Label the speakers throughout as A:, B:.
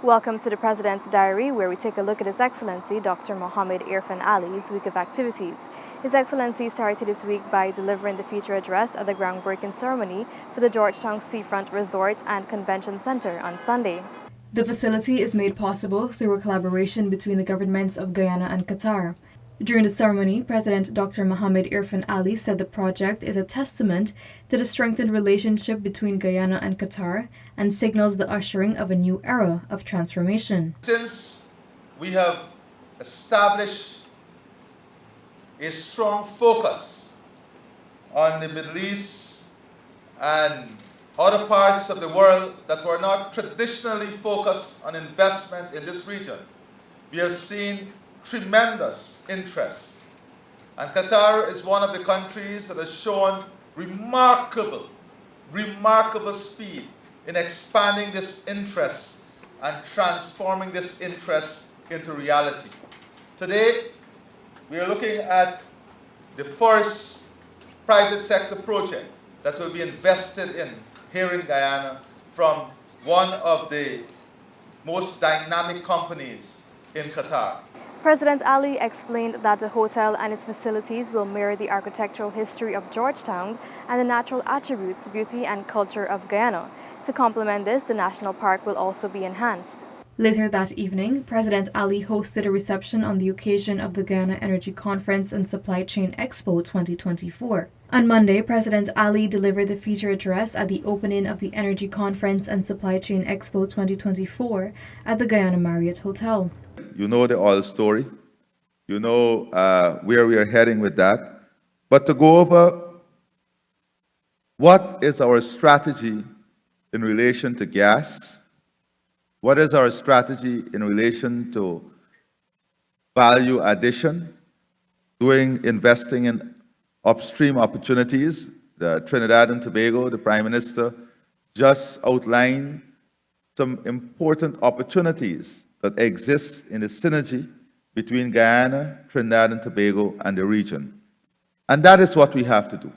A: Welcome to the President's Diary, where we take a look at His Excellency Dr. Mohamed Irfaan Ali's week of activities. His Excellency started this week by delivering the feature address at the groundbreaking ceremony for the Georgetown Seafront Resort and Convention Center on Sunday. The facility is made possible through a collaboration between the governments of Guyana and Qatar. During the ceremony, President Dr. Mohamed Irfaan Ali said the project is a testament to the strengthened relationship between Guyana and Qatar and signals the ushering of a new era of transformation.
B: Since we have established a strong focus on the Middle East and other parts of the world that were not traditionally focused on investment in this region, we have seen tremendous interest. And Qatar is one of the countries that has shown remarkable speed in expanding this interest and transforming this interest into reality. Today, we are looking at the first private sector project that will be invested in here in Guyana from one of the most dynamic companies in Qatar.
A: President Ali explained that the hotel and its facilities will mirror the architectural history of Georgetown and the natural attributes, beauty, and culture of Guyana. To complement this, the national park will also be enhanced. Later that evening, President Ali hosted a reception on the occasion of the Guyana Energy Conference and Supply Chain Expo 2024. On Monday, President Ali delivered the feature address at the opening of the Energy Conference and Supply Chain Expo 2024 at the Guyana Marriott Hotel.
B: You know the oil story. You know where we are heading with that. But to go over what is our strategy in relation to gas, what is our strategy in relation to value addition, investing in upstream opportunities. The Trinidad and Tobago, the Prime Minister, just outlined some important opportunities that exist in the synergy between Guyana, Trinidad and Tobago, and the region. And that is what we have to do.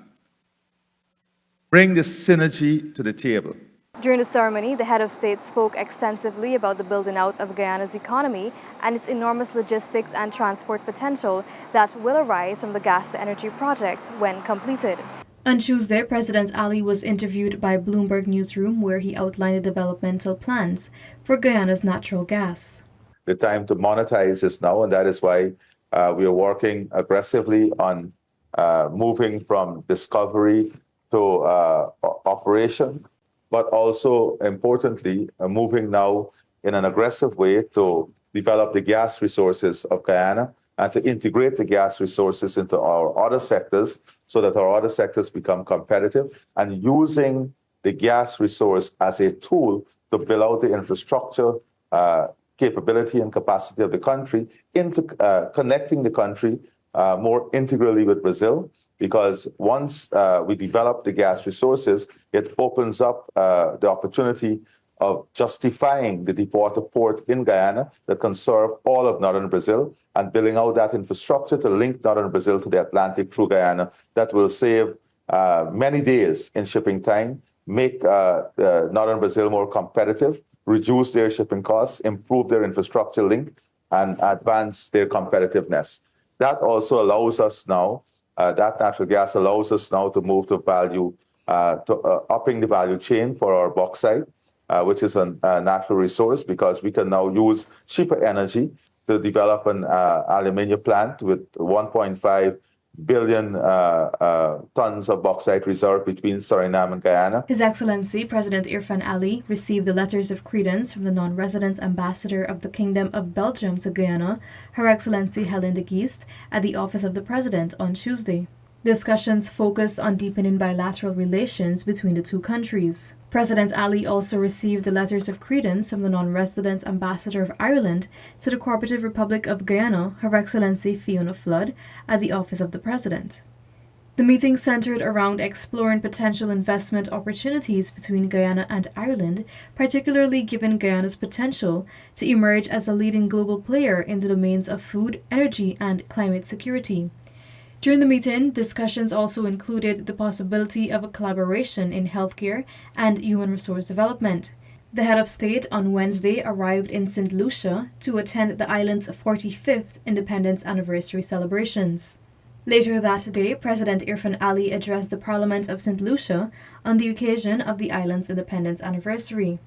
B: Bring this synergy to the table.
A: During the ceremony, the head of state spoke extensively about the building out of Guyana's economy and its enormous logistics and transport potential that will arise from the gas-to-energy project when completed. On Tuesday, President Ali was interviewed by Bloomberg Newsroom, where he outlined the developmental plans for Guyana's natural gas.
B: The time to monetize is now, and that is why we are working aggressively on moving from discovery to operation, but also importantly, moving now in an aggressive way to develop the gas resources of Guyana and to integrate the gas resources into our other sectors so that our other sectors become competitive, and using the gas resource as a tool to build out the infrastructure, capability and capacity of the country, into connecting the country more integrally with Brazil. Because once we develop the gas resources, it opens up the opportunity of justifying the deepwater port in Guyana that can serve all of northern Brazil, and building out that infrastructure to link northern Brazil to the Atlantic through Guyana. That will save many days in shipping time, make northern Brazil more competitive, reduce their shipping costs, improve their infrastructure link, and advance their competitiveness. That also allows us now, that natural gas allows us now to move to value, upping the value chain for our bauxite, which is a natural resource, because we can now use cheaper energy to develop an aluminium plant with 1.5 billion tons of bauxite reserve between Suriname and Guyana.
A: His Excellency President Irfaan Ali received the letters of credence from the non-resident ambassador of the Kingdom of Belgium to Guyana, Her Excellency Helen de Geest, at the office of the President on Tuesday. Discussions focused on deepening bilateral relations between the two countries. President Ali also received the letters of credence from the non-resident ambassador of Ireland to the Cooperative Republic of Guyana, Her Excellency Fiona Flood, at the office of the President. The meeting centered around exploring potential investment opportunities between Guyana and Ireland, particularly given Guyana's potential to emerge as a leading global player in the domains of food, energy, and climate security. During the meeting, discussions also included the possibility of a collaboration in healthcare and human resource development. The head of state on Wednesday arrived in St. Lucia to attend the island's 45th independence anniversary celebrations. Later that day, President Irfaan Ali addressed the Parliament of St. Lucia on the occasion of the island's independence anniversary.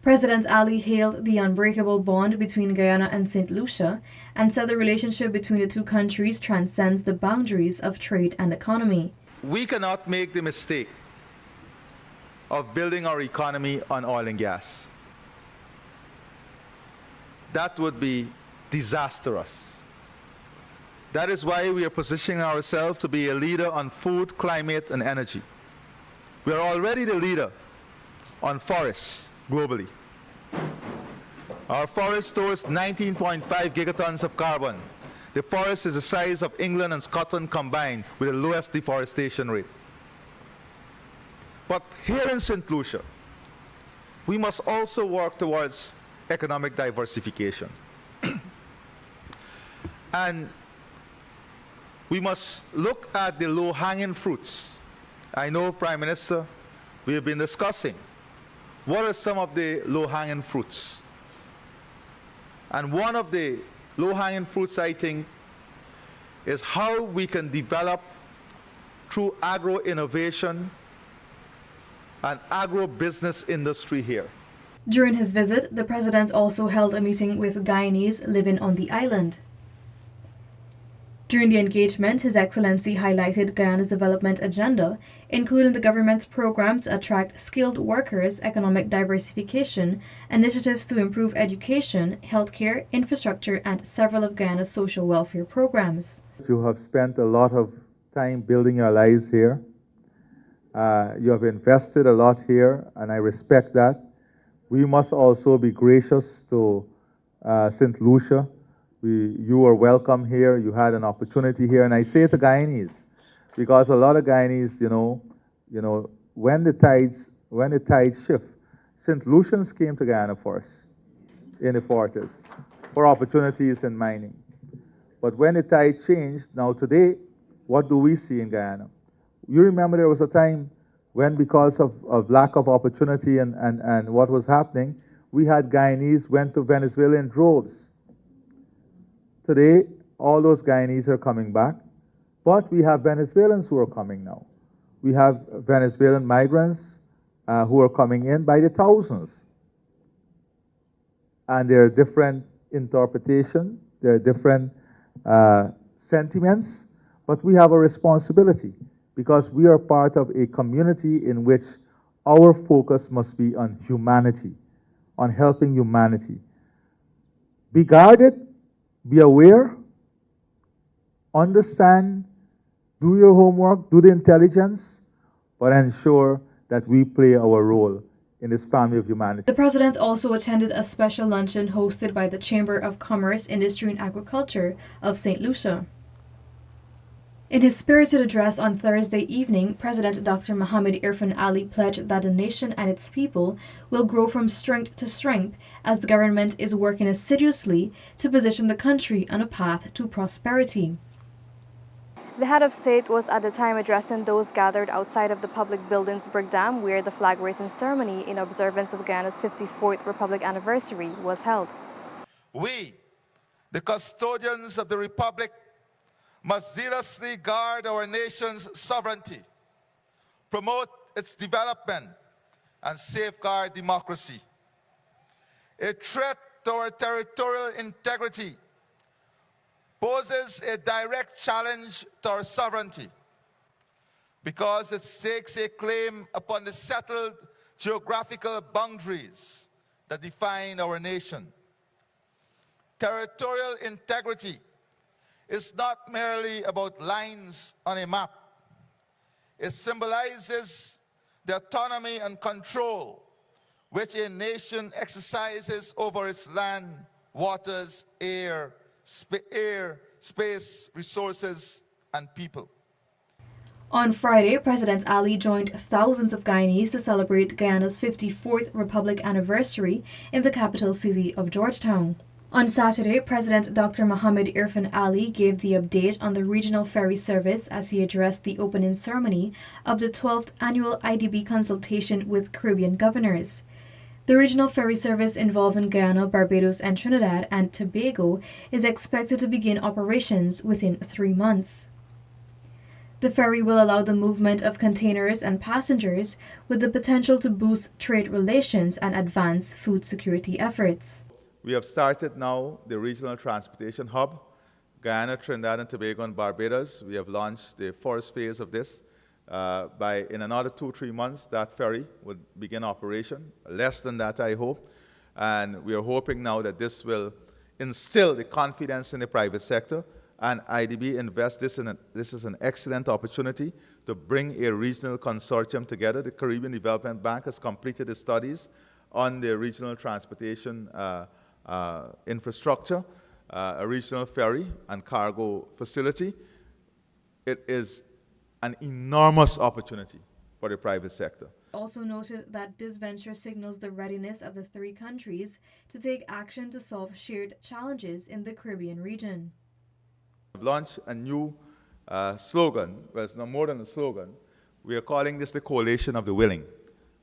A: President Ali hailed the unbreakable bond between Guyana and St. Lucia and said the relationship between the two countries transcends the boundaries of trade and economy.
C: We cannot make the mistake of building our economy on oil and gas. That would be disastrous. That is why we are positioning ourselves to be a leader on food, climate, and energy. We are already the leader on forests globally. Our forest stores 19.5 gigatons of carbon. The forest is the size of England and Scotland combined, with the lowest deforestation rate. But here in St. Lucia, we must also work towards economic diversification. And we must look at the low-hanging fruits. I know, Prime Minister, we have been discussing what are some of the low-hanging fruits. And one of the low-hanging fruits, I think, is how we can develop through agro-innovation and agro-business industry here.
A: During his visit, the president also held a meeting with Guyanese living on the island. During the engagement, His Excellency highlighted Guyana's development agenda, including the government's program to attract skilled workers, economic diversification, initiatives to improve education, healthcare, infrastructure, and several of Guyana's social welfare programs.
D: You have spent a lot of time building your lives here. You have invested a lot here, and I respect that. We must also be gracious to St. Lucia. You are welcome here. You had an opportunity here, and I say to Guyanese, because a lot of Guyanese, when the tides shift, St. Lucians came to Guyana first in the 40s for opportunities in mining. But when the tide changed, now today, what do we see in Guyana? You remember there was a time when, because of lack of opportunity and what was happening, we had Guyanese went to Venezuela in droves. Today, all those Guyanese are coming back, but we have Venezuelans who are coming now. We have Venezuelan migrants who are coming in by the thousands. And there are different interpretations, there are different sentiments, but we have a responsibility because we are part of a community in which our focus must be on humanity, on helping humanity. Be guarded, be aware, understand, do your homework, do the intelligence, but ensure that we play our role in this family of humanity.
A: The president also attended a special luncheon hosted by the Chamber of Commerce, Industry and Agriculture of St. Lucia. In his spirited address on Thursday evening, President Dr. Mohamed Irfaan Ali pledged that the nation and its people will grow from strength to strength as the government is working assiduously to position the country on a path to prosperity. The head of state was at the time addressing those gathered outside of the public buildings Brigdam, where the flag raising ceremony in observance of Guyana's 54th Republic anniversary was held.
C: We, the custodians of the Republic, must zealously guard our nation's sovereignty, promote its development, and safeguard democracy. A threat to our territorial integrity poses a direct challenge to our sovereignty because it stakes a claim upon the settled geographical boundaries that define our nation. Territorial integrity is not merely about lines on a map. It symbolizes the autonomy and control which a nation exercises over its land, waters, air, space, resources, and people.
A: On Friday, President Ali joined thousands of Guyanese to celebrate Guyana's 54th Republic anniversary in the capital city of Georgetown. On Saturday, President Dr. Mohamed Irfaan Ali gave the update on the regional ferry service as he addressed the opening ceremony of the 12th annual IDB consultation with Caribbean governors. The regional ferry service involved in Guyana, Barbados, and Trinidad and Tobago is expected to begin operations within 3 months. The ferry will allow the movement of containers and passengers with the potential to boost trade relations and advance food security efforts.
E: We have started now the regional transportation hub, Guyana, Trinidad and Tobago, and Barbados. We have launched the first phase of this. In another 2-3 months, that ferry would begin operation. Less than that, I hope. And we are hoping now that this will instill the confidence in the private sector. And IDB invests this is an excellent opportunity to bring a regional consortium together. The Caribbean Development Bank has completed the studies on the regional transportation infrastructure, a regional ferry and cargo facility. It is an enormous opportunity for the private sector.
A: Also noted that this venture signals the readiness of the 3 countries to take action to solve shared challenges in the Caribbean region.
E: We've launched a new slogan. Well, it's no more than a slogan. We are calling this the Coalition of the Willing.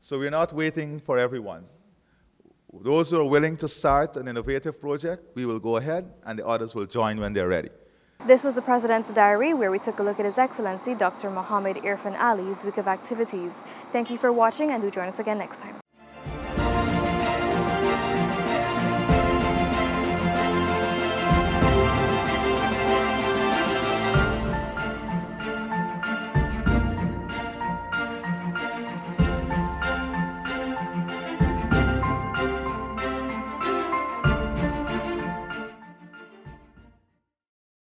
E: So we're not waiting for everyone. Those who are willing to start an innovative project, we will go ahead, and the others will join when they're ready.
F: This was the President's Diary, where we took a look at His Excellency Dr. Mohamed Irfaan Ali's week of activities. Thank you for watching, and do join us again next time.